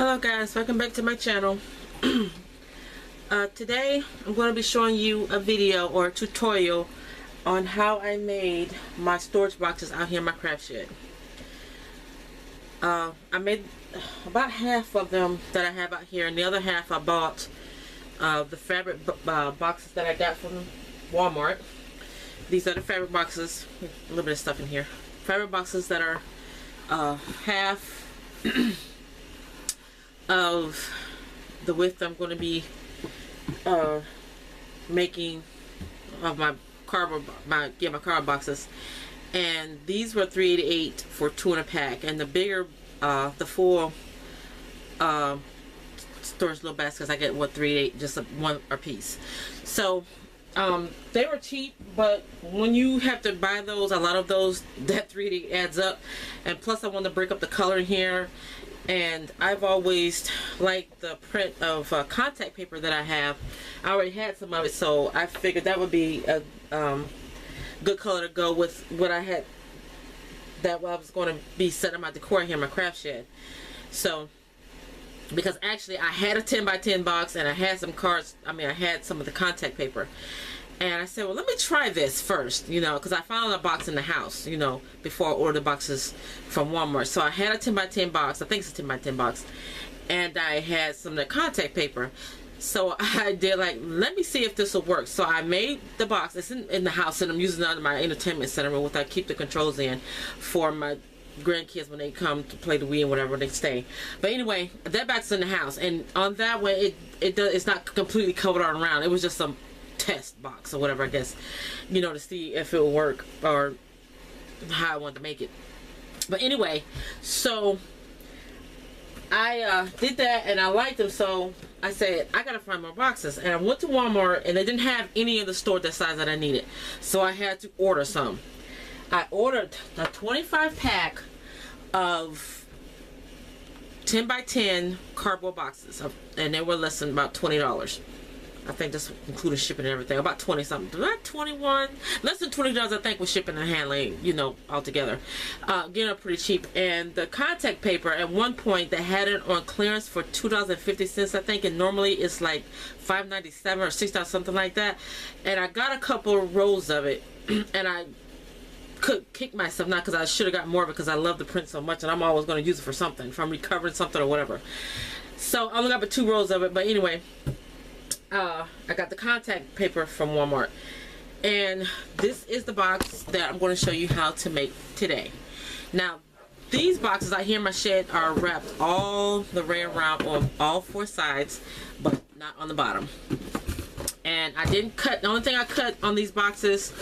Hello guys, welcome back to my channel. Today I'm going to be showing you a video or a tutorial on how I made my storage boxes out here in my craft shed. I made about half of them that I have out here, and the other half I bought the fabric boxes that I got from Walmart. These are the fabric boxes. A little bit of stuff in here. Fabric boxes that are half of the width I'm going to be making of my cardboard boxes, and these were $3.88 for 2 in a pack, and the bigger the full storage little baskets I get $3.88 just one a piece. So they were cheap, but when you have to buy those, a lot of those, that $3.88 adds up. And plus I wanted to break up the color in here, and I've always liked the print of contact paper that I have. I already had some of it, so I figured that would be a good color to go with what I had, that I was going to be setting my decor here in my craft shed. So because actually I had a 10 by 10 box, and I had some cards, I had some of the contact paper, and I said, well, let me try this first, you know, because I found a box in the house, you know, before I ordered the boxes from Walmart. So I had a 10 by 10 box, I think it's a 10 by 10 box, and I had some of the contact paper. So I did like, let me see if this will work. So I made the box. It's in the house, and I'm using it under my entertainment center with I keep the controls in for my grandkids when they come to play the Wii and whatever they stay. But anyway, that box in the house, and on that way it's not completely covered all around. It was just some test box or whatever, I guess, you know, to see if it will work or how I wanted to make it. But anyway, so I did that, and I liked them, so I said I gotta find more boxes. And I went to Walmart, and they didn't have any of the store that size that I needed, so I had to order some. I ordered a 25 pack of 10 by 10 cardboard boxes, and they were less than about $20. I think this included shipping and everything, about 20 something, about 21, less than $20 I think with shipping and handling, you know, altogether. Getting it pretty cheap. And the contact paper, at one point they had it on clearance for $2.50 I think, and normally it's like $5.97 or $6, something like that. And I got a couple of rolls of it, and I could kick myself, not because I should have got more, because I love the print so much, and I'm always going to use it for something, if I'm recovering something or whatever. So I only got 2 rolls of it. But anyway, I got the contact paper from Walmart, and this is the box that I'm going to show you how to make today. Now, these boxes out here in my shed are wrapped all the way around on all 4 sides, but not on the bottom. And I didn't cut. The only thing I cut on these boxes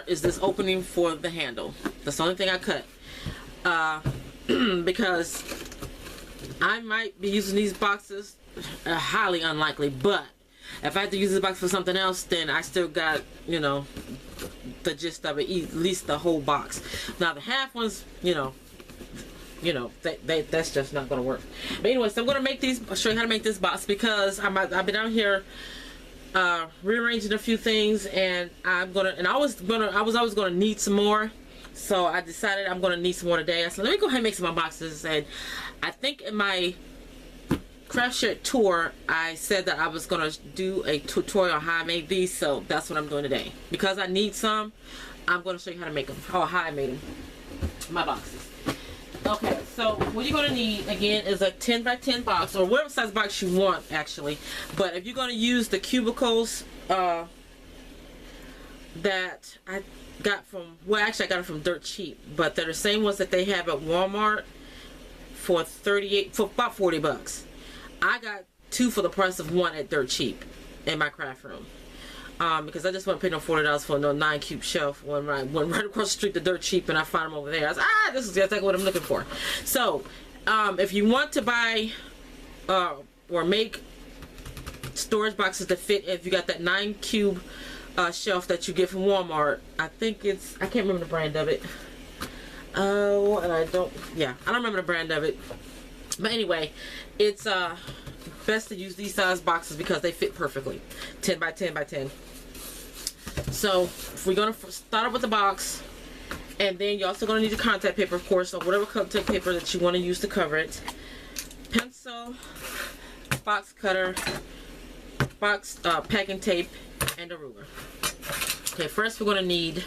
is this opening for the handle. That's the only thing I cut, because I might be using these boxes, highly unlikely, but if I have to use this box for something else, then I still got, you know, the gist of it, at least the whole box. Now the half ones, you know, that's just not going to work. But anyway, so I'm going to make these, I'll show you how to make this box, because I've been out here rearranging a few things, and I was always gonna need some more, so I decided I'm gonna need some more today. I said, let me go ahead and make some more boxes. And I think in my craft shed tour I said that I was gonna do a tutorial on how I made these, so that's what I'm doing today. Because I need some, I'm gonna show you how to make them, or how I made them, my boxes. Okay, so what you're going to need, again, is a 10 by 10 box, or whatever size box you want, actually. But if you're going to use the cubicles that I got from, well, actually I got it from Dirt Cheap, but they're the same ones that they have at Walmart for about 40 bucks. I got 2 for the price of 1 at Dirt Cheap in my craft room. Because I just want to pay no $40 for no 9-cube shelf when I went right across the street to Dirt Cheap, and I found them over there. I was like, this is exactly what I'm looking for. So if you want to buy or make storage boxes to fit, if you got that 9-cube shelf that you get from Walmart, I think it's, I can't remember the brand of it. Oh, and I don't remember the brand of it. But anyway, it's best to use these size boxes because they fit perfectly. 10 by 10 by 10. So we're going to start up with the box, and then you're also going to need the contact paper, of course, or whatever contact paper that you want to use to cover it. Pencil, file, box cutter, box packing tape, and a ruler. Okay, first we're going to need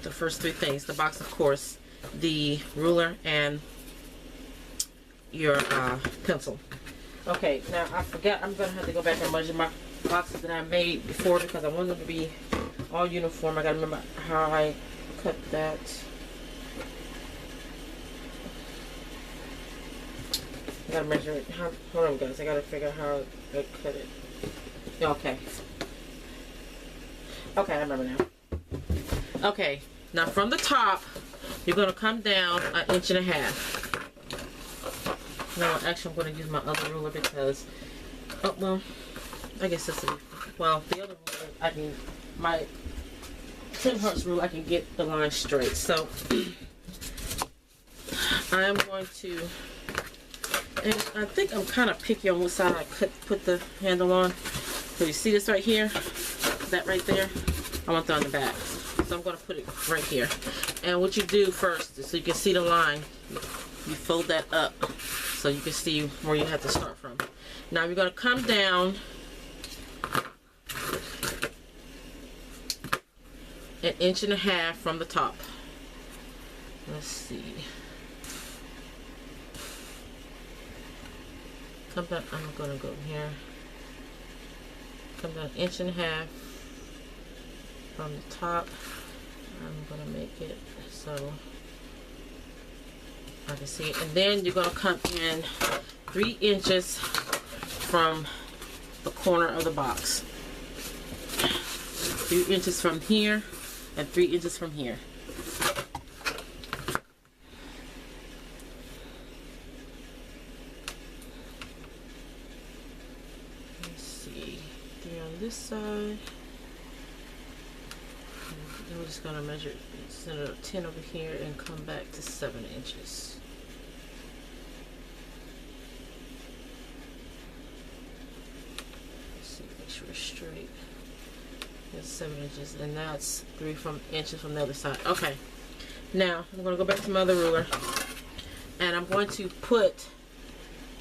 the first three things. The box, of course, the ruler, and your pencil. Okay, now I forgot, I'm going to have to go back and measure my boxes that I made before because I want them to be all uniform. I got to remember how I cut that. I got to measure it. Hold on, guys. I got to figure out how I cut it. Okay. Okay, I remember now. Okay, now from the top, you're going to come down 1.5 inches. No, actually, I'm going to use my other ruler because, oh, well, I guess this is, well, the other ruler, I can, my Tim Holtz ruler, I can get the line straight. So, I'm going to, and I think I'm kind of picky on what side I put the handle on. So you see this right here? That right there? I want that on the back. So I'm going to put it right here. And what you do first, is so you can see the line, you fold that up so you can see where you have to start from. Now you're going to come down 1.5 inches from the top. Let's see. Come down, I'm going to go here. Come down 1.5 inches from the top. I'm going to make it so I can see it. And then you're going to come in 3 inches from the corner of the box. 3 inches from here and 3 inches from here. Let's see. 3 on this side. And we're just going to measure center of 10 over here and come back to 7 inches. Let's see, make sure it's straight. That's 7 inches, and that's 3 inches from the other side. Okay, now I'm going to go back to my other ruler, and I'm going to put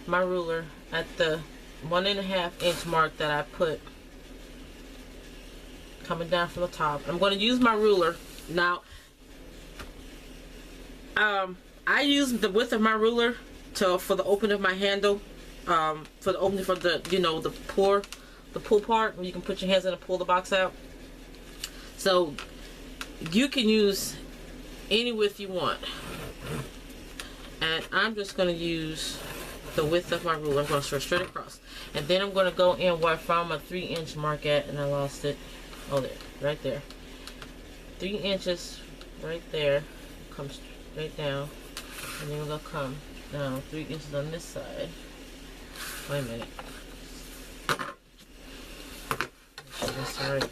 my ruler at the 1.5 inch mark that I put coming down from the top. I'm going to use my ruler now. I use the width of my ruler for the opening of my handle, for the opening for the the pull part where you can put your hands in and pull the box out. So you can use any width you want, and I'm just going to use the width of my ruler. I'm going to straight across, and then I'm going to go in where I found my 3 inch mark at, and I lost it. Oh, there, right there. 3 inches right there. Comes straight down, and then we'll come down 3 inches on this side. Wait a minute. Make sure that's right.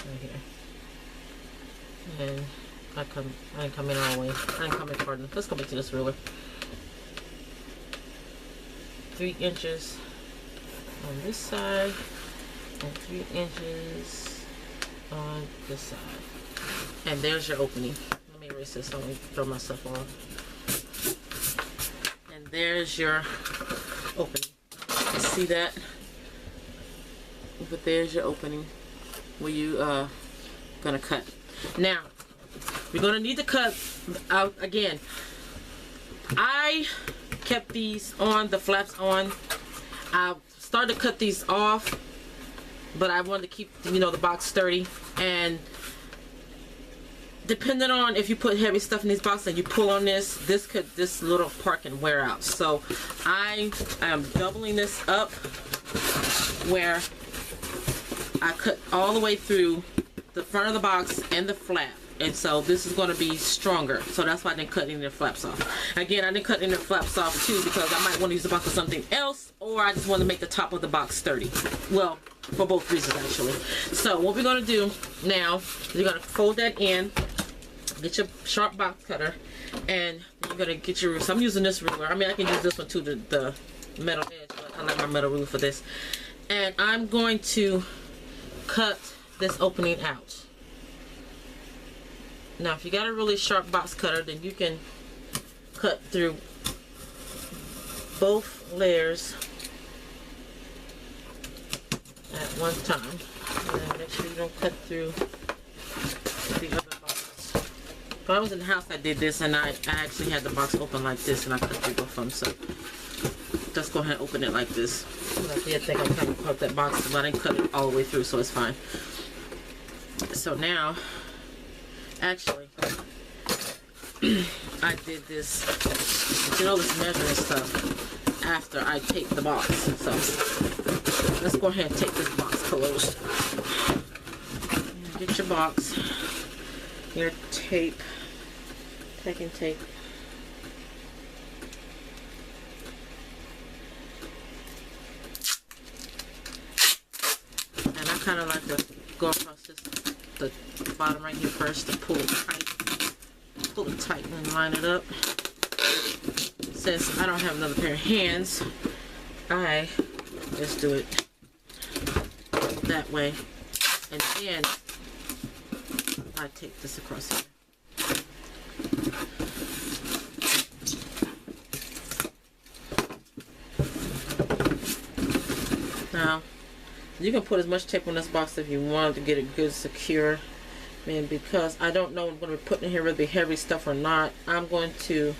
Right here. And I didn't come in all the way. I didn't come in far enough. Let's go back to this ruler. 3 inches on this side and 3 inches on this side. And there's your opening. Let me erase this. Let me throw my stuff off. And there's your opening. You see that? But there's your opening where you gonna cut. Now we're gonna need to cut out again. I kept these on, the flaps on. I started to cut these off, but I wanted to keep the box sturdy. And depending on if you put heavy stuff in these boxes and you pull on this little part can wear out. So I am doubling this up where I cut all the way through the front of the box and the flap. And so this is going to be stronger. So that's why I didn't cut any of the flaps off. Again, I didn't cut any of the flaps off too because I might want to use the box for something else, or I just want to make the top of the box sturdy. Well, for both reasons actually. So what we're going to do now, you're going to fold that in, get your sharp box cutter, and you're going to get your ruler. So I'm using this ruler. I mean, I can use this one too, the metal edge, but I like my metal ruler for this. And I'm going to cut this opening out. Now, if you got a really sharp box cutter, then you can cut through both layers at one time. And then make sure you don't cut through the other box. If I was in the house, I did this, and I actually had the box open like this, and I cut through both of them. So just go ahead and open it like this. I did think I kind of cut that box, but I didn't cut it all the way through, so it's fine. So now, actually, I did this, you know, this measuring stuff after I taped the box. So let's go ahead and take this box closed. Get your box, your tape, packing tape. And I kind of like to go across the bottom right here first to pull it tight and line it up. Since I don't have another pair of hands, I just do it that way, and then I take this across here. Now, you can put as much tape on this box if you want to get it good secure. And because I don't know if I'm going to be putting in here really heavy stuff or not, I'm going to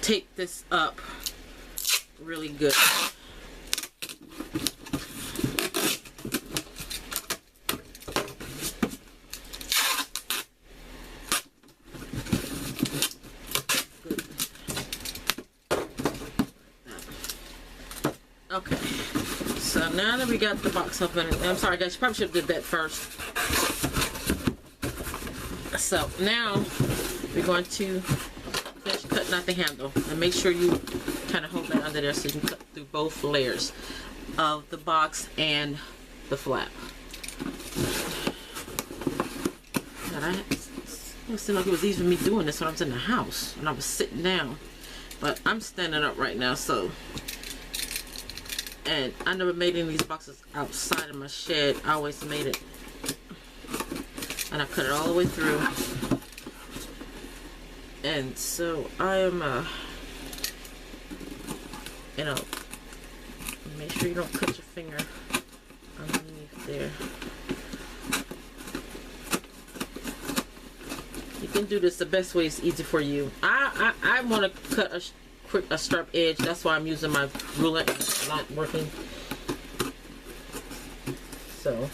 tape this up really good. Okay, so now that we got the box open, I'm sorry guys, you probably should have did that first. So now we're going to finish cutting out the handle, and make sure you kind of hold that under there so you can cut through both layers of the box and the flap. God, it seemed like it was easy for me doing this when I was in the house, when I was sitting down, but I'm standing up right now. So, and I never made any of these boxes outside of my shed. I always made it, and I cut it all the way through. And so I am, you know, make sure you don't cut your finger underneath there. You can do this the best way is easy for you. I want to cut a sharp edge. That's why I'm using my ruler. It's not working. So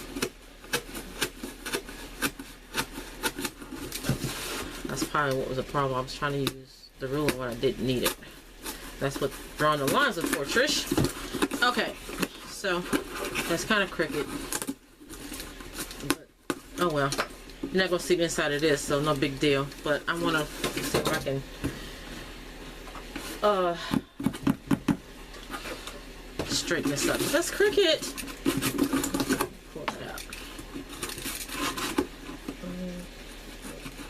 that's probably what was the problem. I was trying to use the ruler when I didn't need it. That's what drawing the lines are for, Trish. Okay, so that's kind of crooked. But, oh well. You're not going to see the inside of this, so no big deal. But I want to see if I can straighten this up. That's crooked. Pull that out.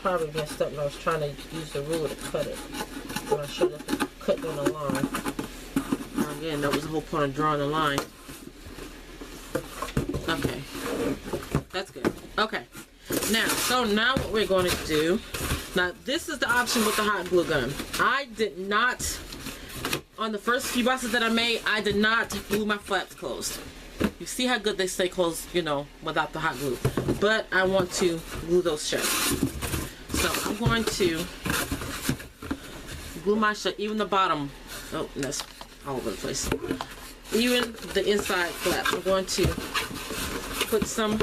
Probably messed up when I was trying to use the ruler to cut it. But I should have cut on the line. Again, that was the whole point of drawing the line. Okay. That's good. Okay. Now what we're going to do, now this is the option with the hot glue gun. I did not, on the first few boxes that I made, I did not glue my flaps closed. You see how good they stay closed, you know, without the hot glue. But I want to glue those shut. So I'm going to glue my shut, even the bottom. Oh, that's all over the place. Even the inside flap. I'm going to put some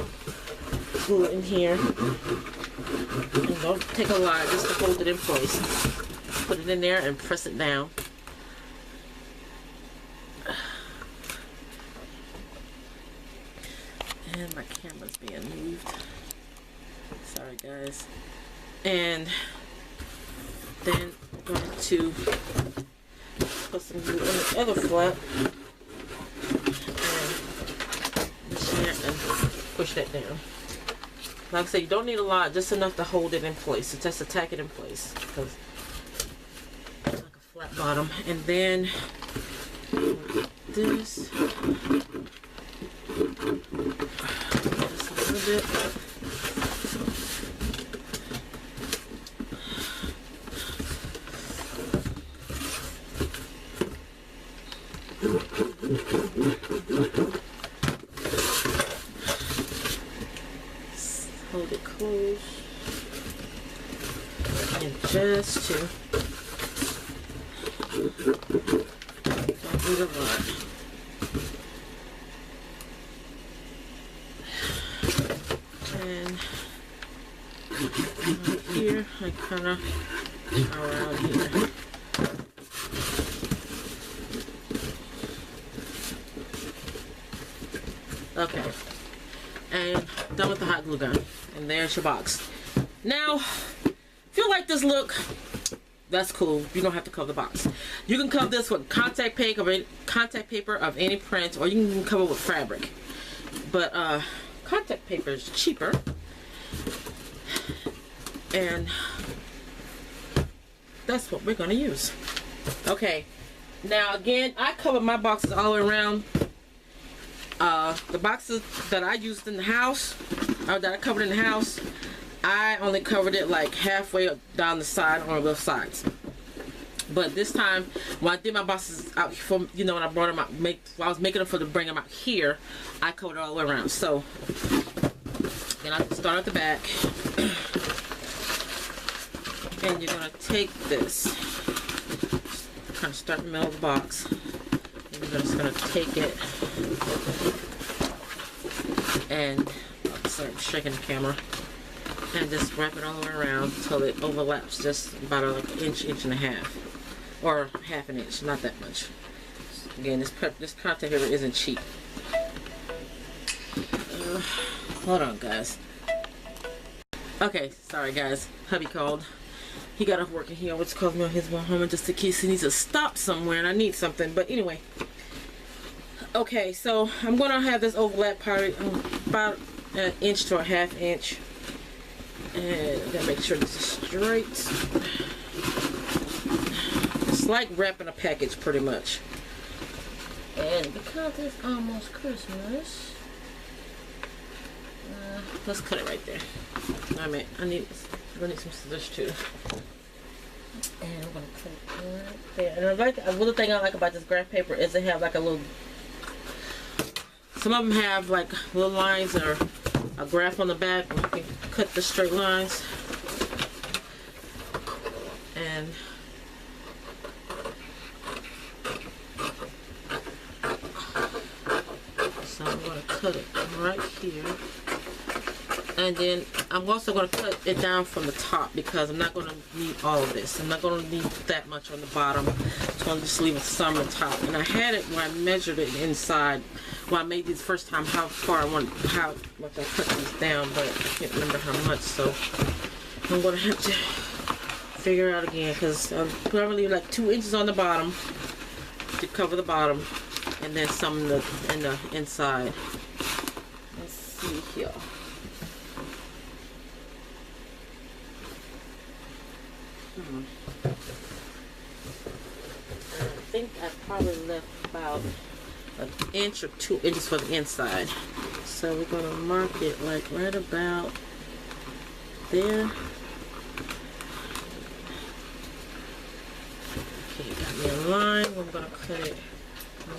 glue in here, and don't take a lot, just to hold it in place. Put it in there and press it down. And my camera's being moved. Sorry guys. And then I'm going to put some glue on the other flap and push that down. Like I said, you don't need a lot, just enough to hold it in place. Just to tack it in place, because it's like a flat bottom. And then this, Just a little bit. Hold it close. And just to don't do the run. And right here, I kind of around here. Okay, and done with the hot glue gun. And there's your box. Now, if you like this look, that's cool. You don't have to cover the box. You can cover this with contact paper of any print, or you can cover with fabric. But contact paper is cheaper. And that's what we're gonna use. Okay. Now again, I cover my boxes all the way around. The boxes that I used in the house, or that I covered in the house, I only covered it like halfway down the side on both sides. But this time, when I did my boxes out from, you know, when I brought them out, when I was making them to bring them out here, I covered it all the way around. So, then I start at the back, and you're gonna take this, kind of start in the middle of the box. You're just gonna take it, and sorry, I'm shaking the camera, and just wrap it all the way around until it overlaps just about like an inch and a half, or half an inch, not that much. Again, this contact paper isn't cheap. Hold on, guys. Okay, sorry guys. Hubby called. He got off work and he always calls me on his way home just in case he needs to stop somewhere and I need something. But anyway. Okay, so I'm going to have this overlap part about an inch to a half inch. And I gotta make sure this is straight. It's like wrapping a package pretty much. And because it's almost Christmas, let's cut it right there. I need some scissors too. And I'm gonna cut it right there. And a little thing I like about this graph paper is they have like a little. Some of them have like little lines or a graph on the back where you can cut the straight lines. And so I'm gonna cut it right here. And then I'm also going to cut it down from the top because I'm not going to need all of this. I'm not going to need that much on the bottom. I'm going to just leave some on the top. And I had it when I measured it inside. When I made these first time, how much I cut these down, but I can't remember how much. So I'm going to have to figure it out again because I'm probably like 2 inches on the bottom to cover the bottom, and then some in the inside. Let's see here. I think I probably left about an inch or 2 inches for the inside. So we're going to mark it like right about there. Okay, got me a line. We're going to cut it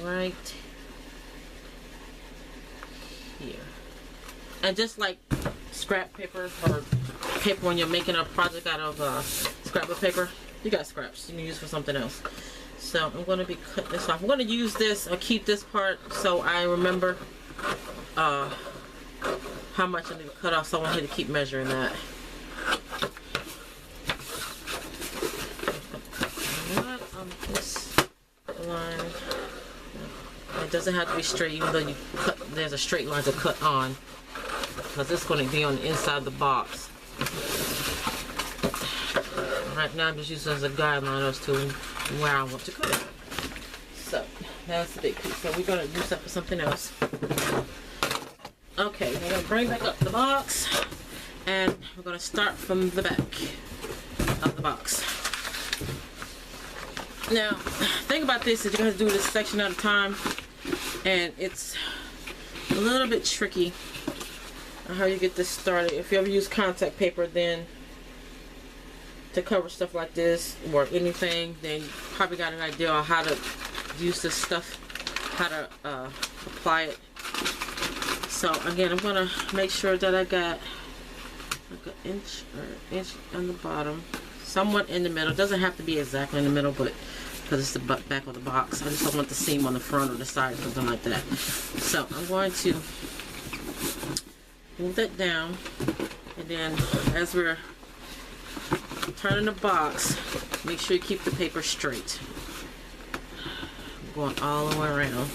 right here. And just like scrap paper or paper when you're making a project out of scrapbook paper, you got scraps you can use for something else. So I'm going to be cutting this off. I'm going to use this or keep this part so I remember how much I need to cut off, so I want to keep measuring that. Right on this line. It doesn't have to be straight, even though you cut. There's a straight line to cut on, because it's going to be on the inside of the box. Right now I'm just using as a guideline as to where I want to cut it. So that's the big piece. So we're going to use that for something else. Okay, we're going to bring back up the box, and we're going to start from the back of the box. Now, the thing about this is you're going to do this section at a time, and it's a little bit tricky on how you get this started. If you ever use contact paper, then to cover stuff like this or anything, then you probably got an idea on how to use this stuff, how to apply it. So again, I'm gonna make sure that I got like an inch on the bottom, somewhat in the middle. It doesn't have to be exactly in the middle, but because it's the back of the box, I just don't want the seam on the front or the side, something like that. So I'm going to move that down, and then as we're turning the box, make sure you keep the paper straight. I'm going all the way around,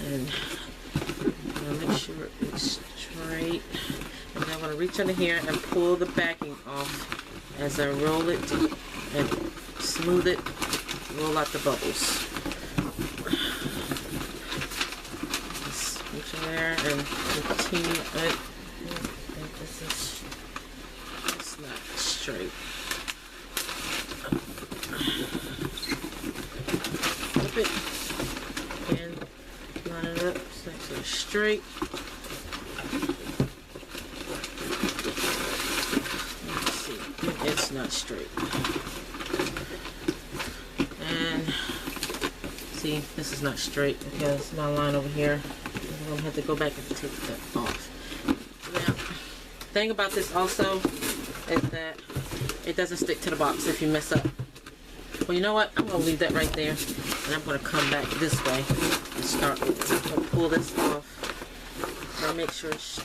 and I'm gonna make sure it's straight. And then I'm going to reach under here and pull the backing off as I roll it and smooth it, roll out the bubbles. Just reach in there and continue it. It's not straight. Flip it and line it up so it's straight. It's not straight. And see, this is not straight because my line over here. I'm gonna have to go back and take that off. Now, the thing about this also is that it doesn't stick to the box if you mess up. Well, you know what? I'm gonna leave that right there, and I'm gonna come back this way and start. I'm gonna pull this off and make sure it's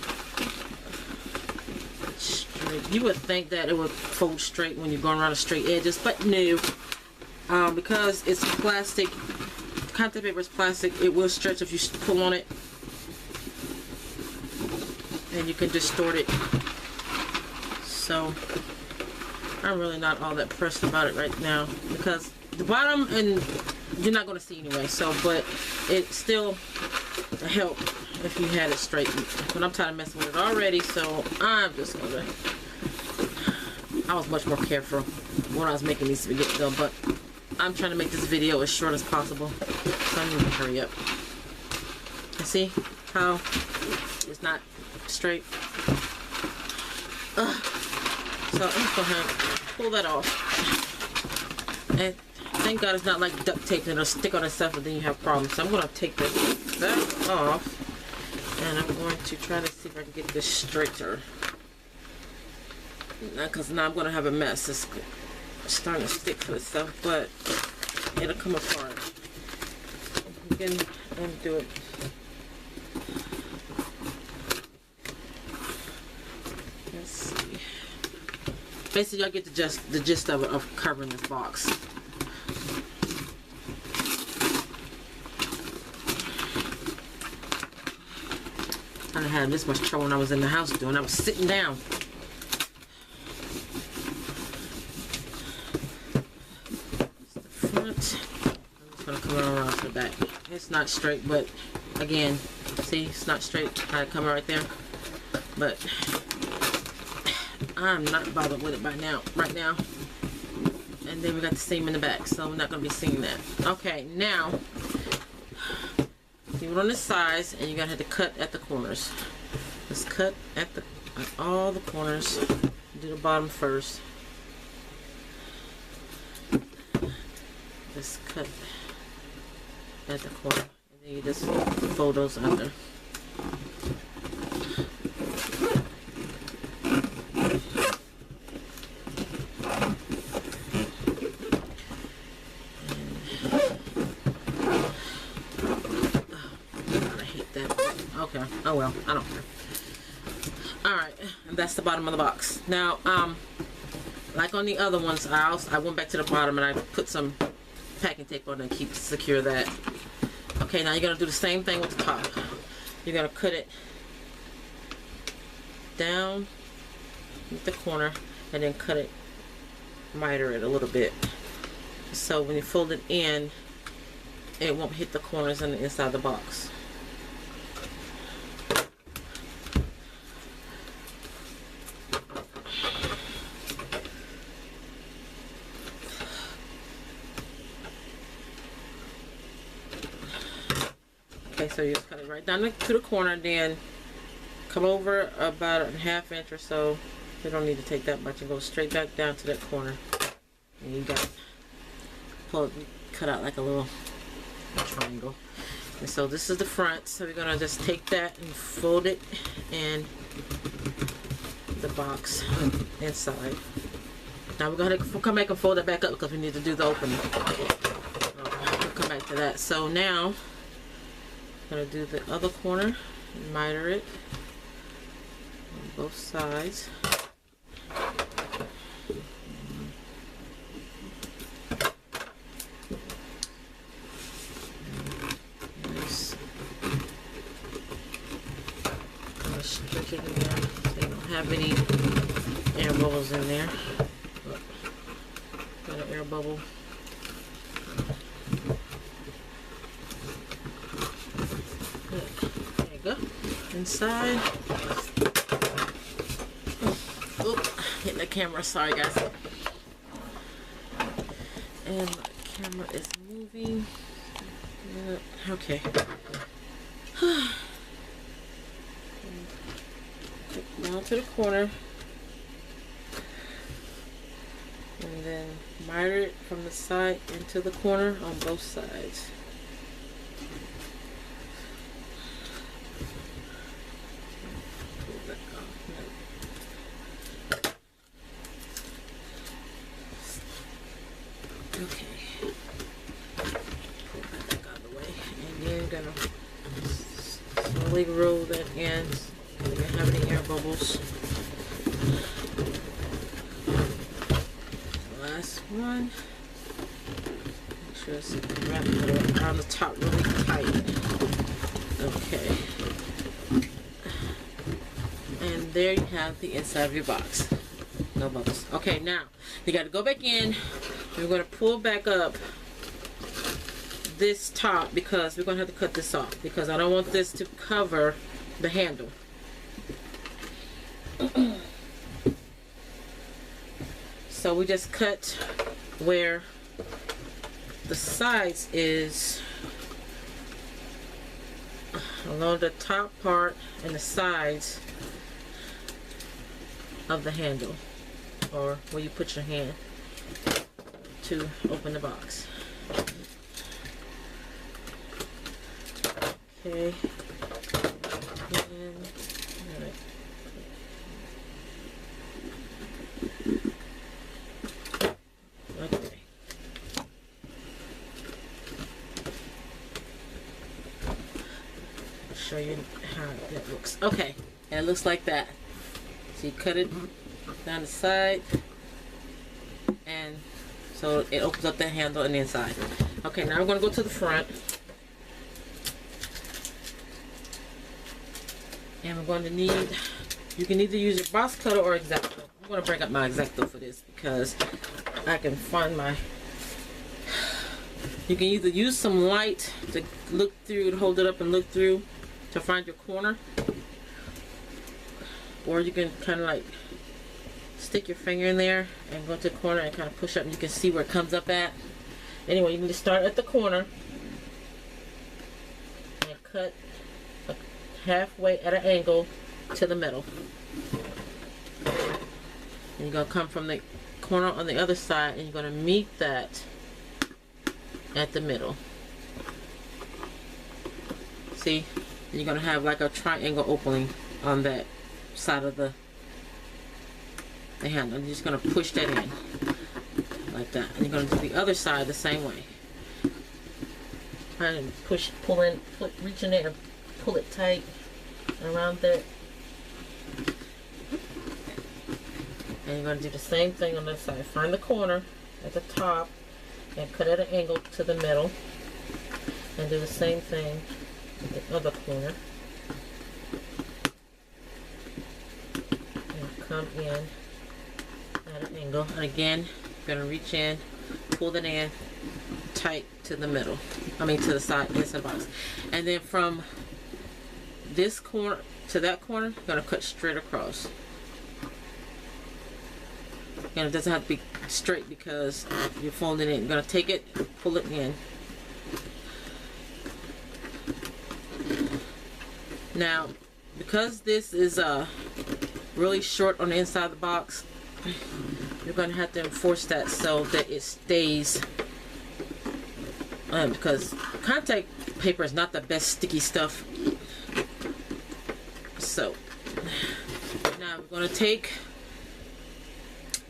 straight. You would think that it would fold straight when you're going around the straight edges, but no. Because it's plastic, contact paper is plastic, it will stretch if you pull on it, and you can distort it. So I'm really not all that pressed about it right now because the bottom and you're not going to see anyway. So, but it's still a help if you had it straightened. But I'm tired of messing with it already, so I'm just gonna. I was much more careful when I was making these spaghetti though, but I'm trying to make this video as short as possible, so I need to hurry up. You see how it's not straight? Ugh. So I'm just gonna pull that off. And thank God it's not like duct tape that'll stick on itself and then you have problems. So I'm gonna take that off, and I'm going to try to see if I can get this straighter. Because now I'm gonna have a mess. It's starting to stick to itself, but it'll come apart. You can undo it. Let's see. Basically, I get the gist of it, of covering this box. I didn't have this much trouble when I was in the house doing. I was sitting down. I'm just going to come around to the back. It's not straight, but again, see, it's not straight. How it come right there. But I'm not bothered with it right now. And then we got the seam in the back, so we're not going to be seeing that. Okay, now, leave it on the sides, and you're going to have to cut at the corners. Let's cut at all the corners. Do the bottom first. Just cut at the corner, and then you just fold those under. I hate that. Okay. Oh well, I don't care. Alright, and that's the bottom of the box. Now, like on the other ones, I went back to the bottom and I put some packing tape on it and secure that. Okay, now you're going to do the same thing with the top. You're going to cut it down with the corner and then cut it, miter it a little bit. So when you fold it in, it won't hit the corners on the inside of the box. Okay, so you cut it right down to the corner, then come over about a ½ inch or so. You don't need to take that much, and go straight back down to that corner. And you got cut out like a little triangle. And so this is the front. So we're gonna just take that and fold it in the box inside. Now we're gonna come back and fold it back up because we need to do the opening. We'll come back to that. So now I'm gonna do the other corner, miter it on both sides. Stretch it in there so you don't have any air bubbles in there. Got an air bubble. Good. There you go. Inside. Oh, hit the camera. Sorry, guys. And my camera is moving. Okay. Down to the corner, and then miter it from the side into the corner on both sides. Pull that off. Okay. Pull that back out of the way, and then gonna slowly roll that in. We don't have any air bubbles. Last one. Make sure it's wrapped around the top really tight. Okay. And there you have the inside of your box. No bubbles. Okay, now you got to go back in. We're going to pull back up this top because we're going to have to cut this off because I don't want this to cover the handle. So we just cut where the sides is along the top part and the sides of the handle, or where you put your hand to open the box. Okay. And, all right. Okay. I'll show you how that looks. Okay, and it looks like that. So you cut it down the side, and so it opens up that handle on the inside. Okay, now we're going to go to the front. And we're going to need, you can either use your box cutter or X-Acto. I'm going to bring up my X-Acto for this because I can find my, you can either use some light to look through, to hold it up and look through to find your corner, or you can kind of like stick your finger in there and go to the corner and kind of push up, and you can see where it comes up at. Anyway, you can just start at the corner and cut halfway at an angle to the middle. And you're going to come from the corner on the other side and you're going to meet that at the middle. See? And you're going to have like a triangle opening on that side of the handle. You're just going to push that in like that. And you're going to do the other side the same way. Try and push, pull in, reach in there and pull it tight around there. And you're going to do the same thing on this side. Find the corner at the top and cut at an angle to the middle. And do the same thing with the other corner. And come in at an angle. And again, you're going to reach in, pull it in tight to the middle. I mean to the side, inside the box. And then from this corner to that corner, you're going to cut straight across. And it doesn't have to be straight because you're folding it. You're going to take it, pull it in. Now, because this is really short on the inside of the box, you're going to have to enforce that so that it stays, because contact paper is not the best sticky stuff. So now we're going to take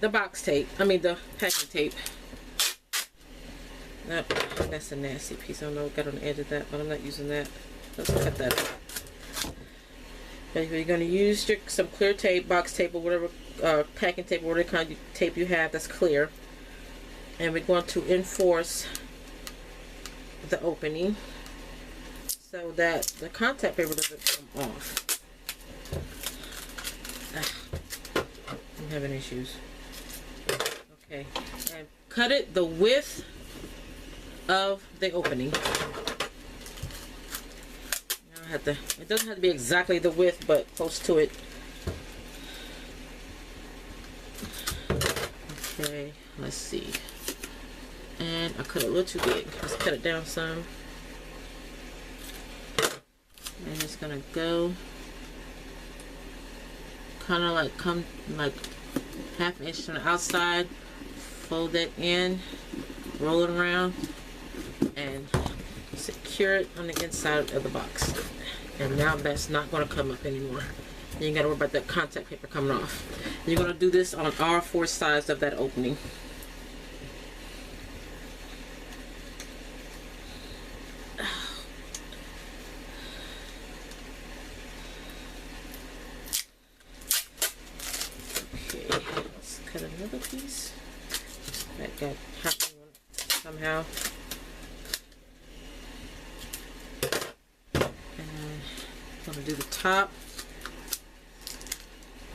the box tape, the packing tape. That's a nasty piece. I don't know what got on the edge of that, but I'm not using that. Let's cut that out. Okay, you're going to use some clear tape, box tape, or whatever, packing tape, or whatever kind of tape you have that's clear. And we're going to enforce the opening so that the contact paper doesn't come off. I'm having issues. Okay, and cut it the width of the opening. It doesn't have to be exactly the width, but close to it. Okay, let's see. And I cut it a little too big. Let's cut it down some. And it's gonna go kind of like come like half an inch from the outside. Fold that in, roll it around, and secure it on the inside of the box. And now that's not going to come up anymore. You ain't got to worry about that contact paper coming off. You're going to do this on all four sides of that opening. Okay, let's cut another piece. That got hot somehow. I'm going to do the top.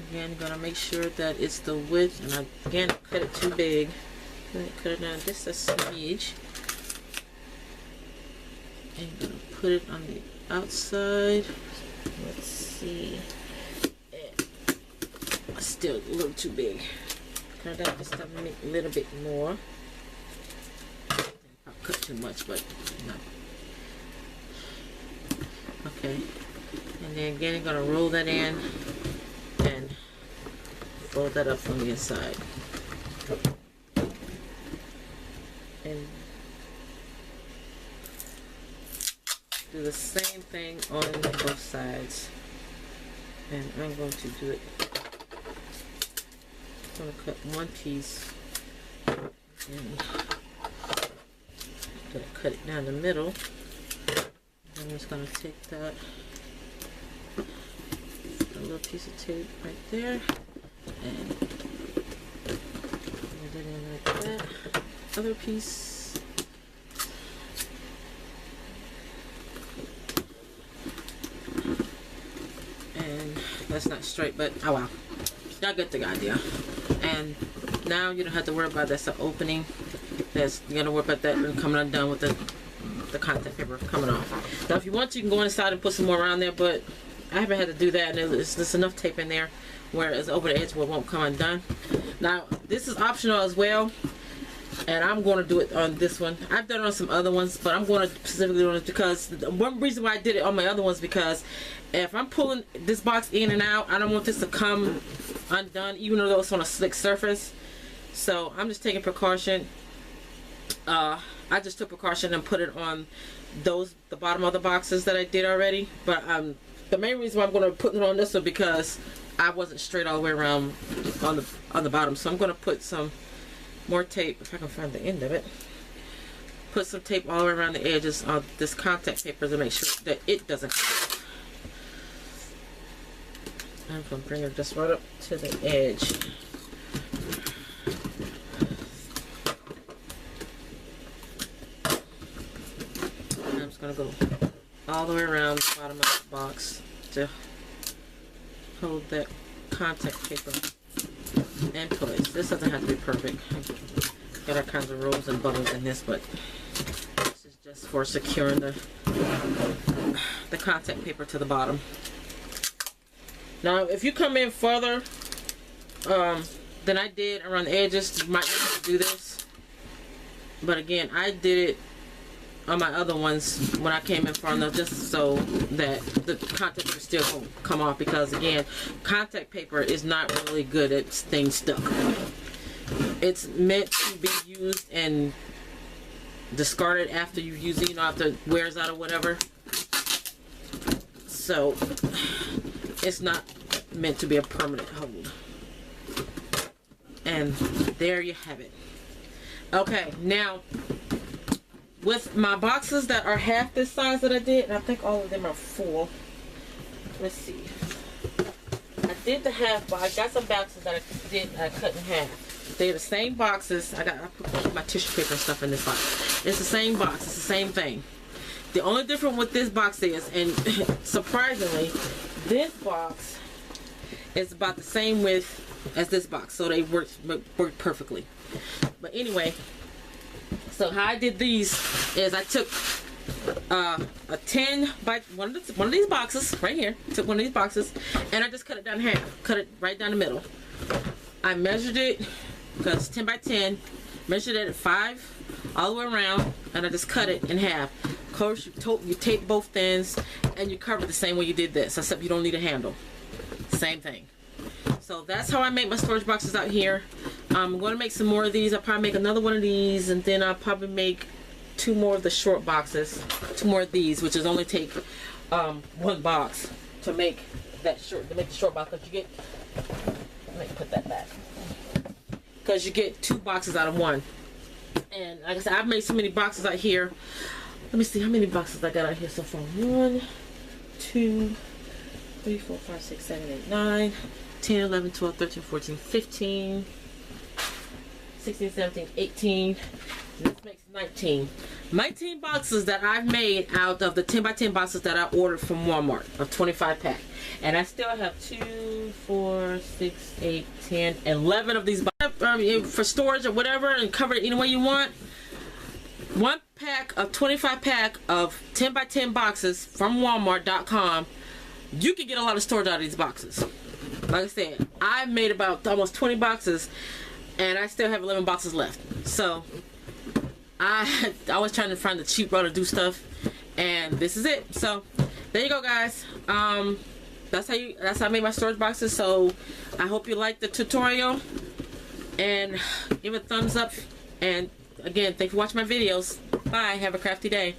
Again, going to make sure that it's the width, and again cut it too big. Cut it down just a smidge. And I'm going to put it on the outside. Let's see. Still a little too big. Cut it down just a little bit more. I'll cut too much, but no. Okay. And then again, I'm going to roll that in and fold that up on the inside. And do the same thing on both sides. And I'm going to do it. I'm going to cut one piece and I'm going to cut it down the middle. I'm just going to take that little piece of tape right there and put it in like that. Other piece. And that's not straight, but oh well. Y'all get the idea. And now you don't have to worry about that's the opening. You gotta worry about that and coming undone with the contact paper coming off. Now if you want to, you can go inside and put some more around there, but I haven't had to do that, and there's enough tape in there where it's over the edge where it won't come undone. Now this is optional as well, and I'm going to do it on this one. I've done it on some other ones, but I'm going to specifically do it because one reason why I did it on my other ones, because if I'm pulling this box in and out, I don't want this to come undone even though it's on a slick surface. So I'm just taking precaution. I just took precaution and put it on the bottom of the boxes that I did already, but the main reason why I'm going to put it on this one because I wasn't straight all the way around on the bottom. So I'm going to put some more tape, if I can find the end of it. Put some tape all the way around the edges of this contact paper to make sure that it doesn't come off. I'm going to bring it just right up to the edge. And I'm just going to go all the way around the bottom of the box to hold that contact paper in place. This doesn't have to be perfect. Got all kinds of rolls and bubbles in this, but this is just for securing the contact paper to the bottom. Now, if you come in further than I did around the edges, you might have to do this. But again, I did it on my other ones when I came in front of, just so that the contact paper still come off, because again, contact paper is not really good at staying stuck. It's meant to be used and discarded after you use it, you know, after it wears out or whatever. So it's not meant to be a permanent hold. And there you have it. Okay, now with my boxes that are half this size that I did, and I think all of them are full. Let's see. I did the half, but I got some boxes that I cut in half. They're the same boxes. I put my tissue paper and stuff in this box. It's the same box. It's the same thing. The only difference with this box is, and surprisingly, this box is about the same width as this box, so they work perfectly. But anyway, so how I did these is I took a 10 by one of these boxes right here. Took one of these boxes and I just cut it down in half. Cut it right down the middle. I measured it because 10 by 10. Measured it at 5 all the way around, and I just cut it in half. Of course, you tape both ends and you cover it the same way you did this, except you don't need a handle. Same thing. So that's how I make my storage boxes out here. I'm going to make some more of these. I'll probably make another one of these, and then I'll probably make 2 more of the short boxes. 2 more of these, which is only take 1 box to make that short. To make the short box, because you get. Let me put that back. Because you get 2 boxes out of 1. And like I said, I've made so many boxes out here. Let me see how many boxes I got out here so far. 1, 2, 3, 4, 5, 6, 7, 8, 9, 10, 11, 12, 13, 14, 15, 16, 17, 18. This makes 19. 19 boxes that I've made out of the 10 by 10 boxes that I ordered from Walmart of 25 pack. And I still have 2, 4, 6, 8, 10, 11 of these boxes for storage or whatever, and cover it any way you want. 1 pack of 25 pack of 10 by 10 boxes from Walmart.com. You can get a lot of storage out of these boxes. Like I said, I made about almost 20 boxes and I still have 11 boxes left. So I was trying to find the cheap way to do stuff, and this is it. So there you go, guys. That's how I made my storage boxes. So I hope you liked the tutorial, and give it a thumbs up. And again, thanks for watching my videos. Bye. Have a crafty day.